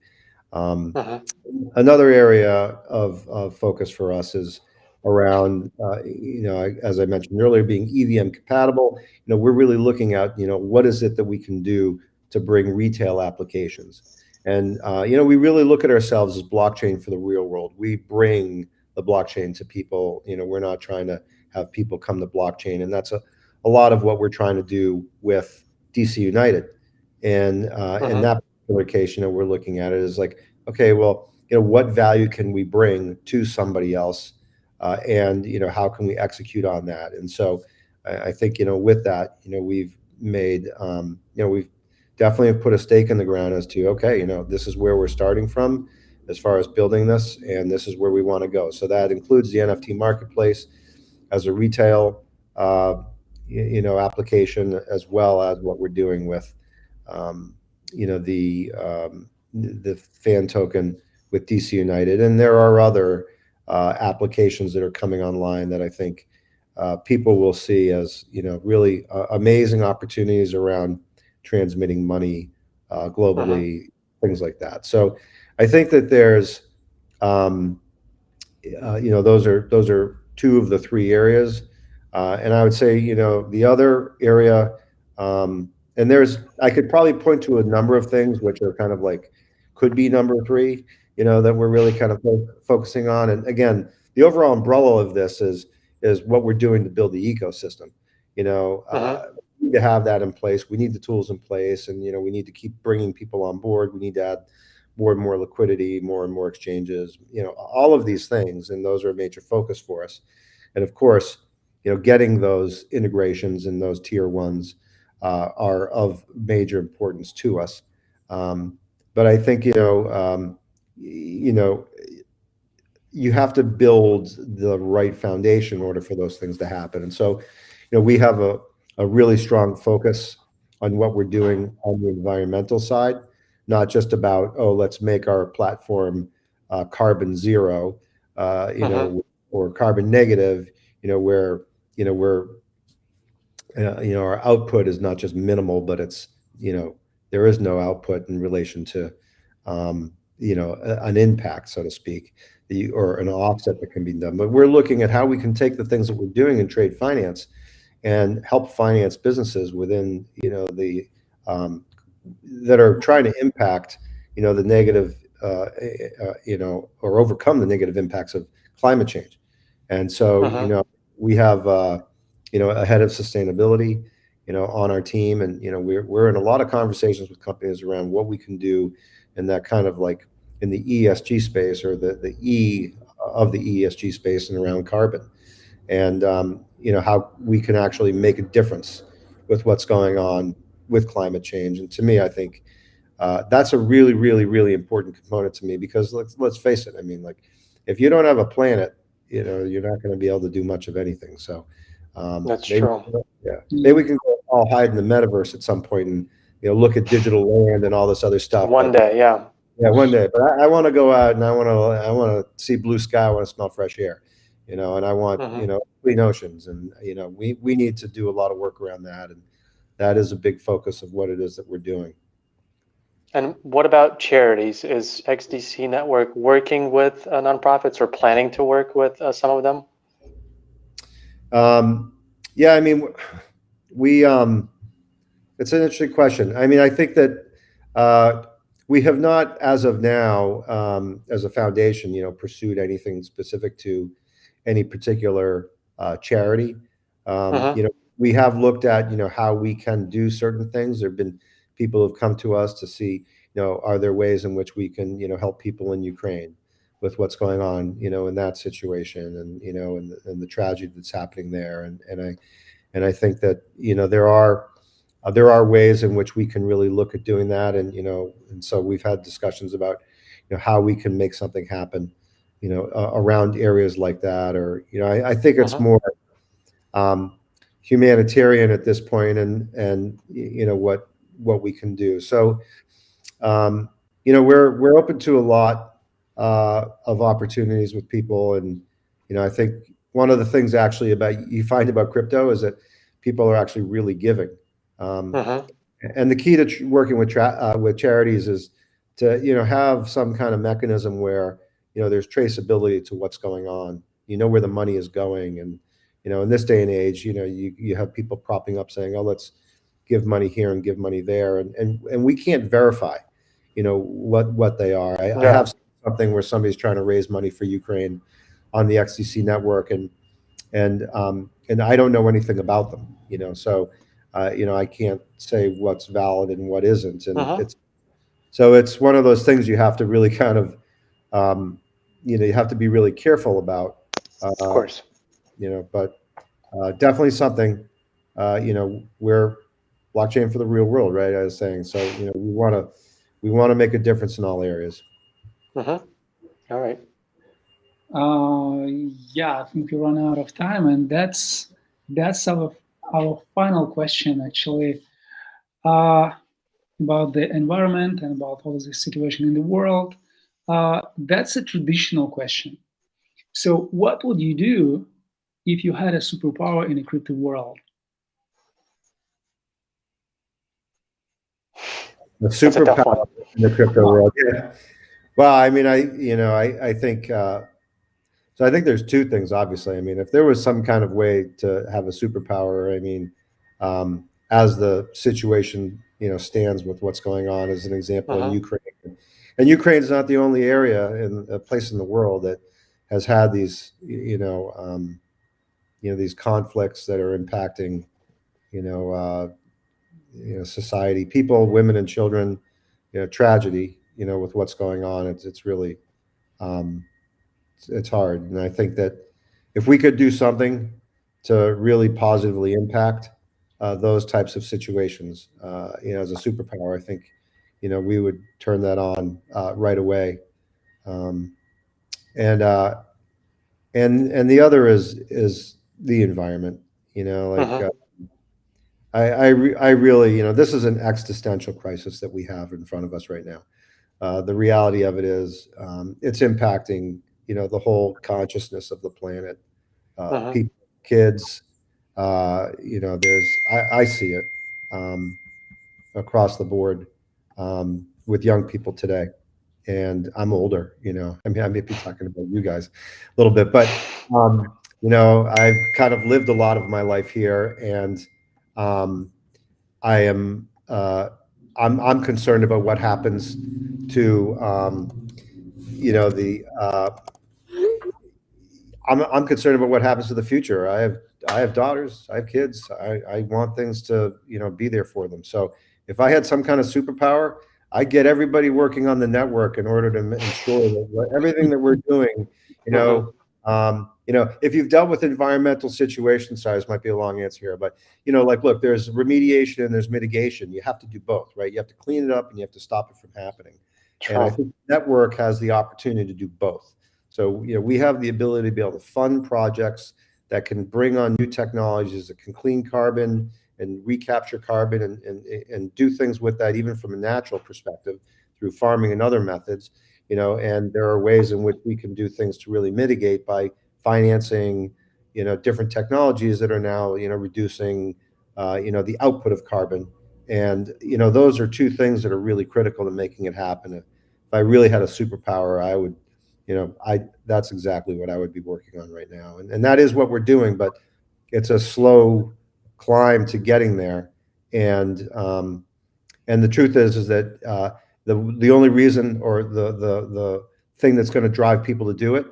C: Another area of focus for us is around, you know, as I mentioned earlier, being EVM compatible. You know, we're really looking at, you know, what is it that we can do to bring retail applications. And, you know, we really look at ourselves as blockchain for the real world. We bring the blockchain to people. You know, we're not trying to have people come to blockchain. And that's a lot of what we're trying to do with DC United. And in that particular case, you know, we're looking at it as like, okay, well, you know, what value can we bring to somebody else? And, you know, how can we execute on that? And so I think, you know, with that, you know, we've made, you know, we've definitely put a stake in the ground as to, okay, you know, this is where we're starting from as far as building this, and this is where we want to go. So that includes the NFT marketplace as a retail, you know, application, as well as what we're doing with, you know, the fan token with DC United. And there are other applications that are coming online that I think people will see as, you know, really amazing opportunities around transmitting money globally, things like that. So I think that there's, you know, those are two of the three areas. And I would say, you know, the other area, and I could probably point to a number of things which are kind of like, could be number three, you know, that we're really kind of focusing on. And again, the overall umbrella of this is what we're doing to build the ecosystem. You know, we need to have that in place. We need the tools in place, and, you know, we need to keep bringing people on board. We need to add more and more liquidity, more and more exchanges, you know, all of these things. And those are a major focus for us. And of course, you know, getting those integrations and those tier ones are of major importance to us. But I think, you know, you have to build the right foundation in order for those things to happen. And so, you know, we have a really strong focus on what we're doing on the environmental side, not just about, oh, let's make our platform carbon zero, you know, or carbon negative, you know, where, you know, we're, you know, our output is not just minimal, but it's, you know, there is no output in relation to, you know, an impact, so to speak, or an offset that can be done. But we're looking at how we can take the things that we're doing in trade finance and help finance businesses within, you know, the that are trying to impact, you know, the negative, you know, or overcome the negative impacts of climate change. And so, you know, we have, you know, a head of sustainability, you know, on our team, and you know, we're in a lot of conversations with companies around what we can do in that kind of like in the ESG space, or the E of the ESG space, and around carbon, and you know, how we can actually make a difference with what's going on with climate change. And to me, I think that's a really, really, really important component to me, because let's face it. I mean, like, if you don't have a planet, you know, you're not going to be able to do much of anything. So
B: That's
C: maybe,
B: true.
C: yeah, maybe we can go all hide in the metaverse at some point and, you know, look at digital land and all this other stuff.
B: One
C: But
B: day, yeah.
C: yeah, one day. But I want to go out, and I want to see blue sky. I want to smell fresh air, you know, and I want, you know, clean oceans, and you know, we need to do a lot of work around that, and that is a big focus of what it is that we're doing.
B: And what about charities? Is XDC Network working with nonprofits, or planning to work with some of them?
C: Yeah, I mean, we it's an interesting question. I mean, I think that we have not, as of now, as a foundation, you know, pursued anything specific to any particular charity. You know, we have looked at, you know, how we can do certain things. There have been people who have come to us to see, you know, are there ways in which we can, you know, help people in Ukraine with what's going on, you know, in that situation, and you know, and the tragedy that's happening there, and I think that, you know, there are ways in which we can really look at doing that, and you know, and so we've had discussions about, you know, how we can make something happen, you know, around areas like that, or you know, I think it's more humanitarian at this point, and you know what we can do. So you know, we're open to a lot of opportunities with people, and you know, I think one of the things actually you find about crypto is that people are actually really giving. And the key to working with charities is to, you know, have some kind of mechanism where, you know, there's traceability to what's going on. You know where the money is going, and you know, in this day and age, you know, you have people propping up saying, "Oh, let's give money here and give money there," and we can't verify, you know, what they are. I have something where somebody's trying to raise money for Ukraine on the XDC network, and I don't know anything about them, you know, so you know, I can't say what's valid and what isn't, and it's one of those things you have to really kind of, you know, you have to be really careful about,
B: Of course.
C: you know, but definitely something, you know, we're blockchain for the real world, right? I was saying, so you know, we want to make a difference in all areas.
B: All right.
A: Yeah, I think we run out of time, and that's our final question, actually, about the environment and about all the situation in the world. That's a traditional question. So, what would you do if you had a superpower in a crypto world?
C: The superpower in the crypto world. Yeah. Well, I mean, I think, so I think there's two things, obviously. I mean, if there was some kind of way to have a superpower, I mean, as the situation, you know, stands with what's going on, as an example, in Ukraine. And Ukraine is not the only area in a place in the world that has had these, you know, these conflicts that are impacting, you know, society, people, women and children, you know, tragedy, you know, with what's going on. It's really, it's hard. And I think that if we could do something to really positively impact those types of situations, you know, as a superpower, I think, you know, we would turn that on right away. And the other is the environment, you know, like I really, you know, this is an existential crisis that we have in front of us right now. The reality of it is, it's impacting the whole consciousness of the planet.
B: Mhm.
C: People, kids, I see it across the board with young people today. And I'm older, I may be talking about you guys a little bit, but I've kind of lived a lot of my life here, and I am I'm concerned about what happens to the I'm concerned about what happens to the future. I have daughters, I have kids. I want things to be there for them. So if I had some kind of superpower, I'd get everybody working on the network in order to ensure that everything that we're doing, if you've dealt with environmental situations, sorry, this might be a long answer here, but look, there's remediation and there's mitigation. You have to do both, right? You have to clean it up and you have to stop it from happening. And I think the network has the opportunity to do both. So we have the ability to be able to fund projects that can bring on new technologies that can clean carbon and recapture carbon and do things with that, even from a natural perspective through farming and other methods. And there are ways in which we can do things to really mitigate by financing, different technologies that are now, reducing, the output of carbon. And, those are two things that are really critical to making it happen. If I really had a superpower, I would, that's exactly what I would be working on right now. And that is what we're doing, but it's a slow climb to getting there. And the truth is that the only reason, or the thing that's going to drive people to do it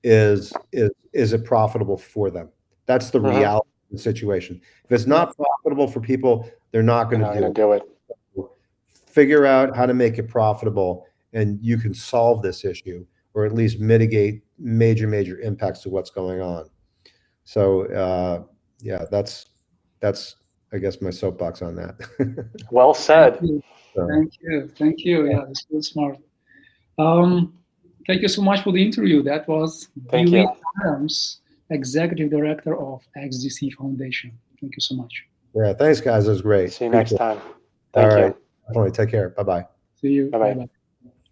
C: is it profitable for them? That's the reality of the situation. If it's not profitable for people, they're not going to do it. Figure out how to make it profitable, and you can solve this issue, or at least mitigate major impacts to what's going on. So yeah, that's I guess my soapbox on that.
B: Well said.
A: Thank you. Yeah, that's so smart. Thank you so much for the interview. That was Billy Adams, Executive Director of XDC Foundation. Thank you so much.
C: Yeah, thanks guys. It was great.
B: See you next time. Thank you.
C: Definitely. Take care. Bye-bye.
A: See you.
B: Bye-bye.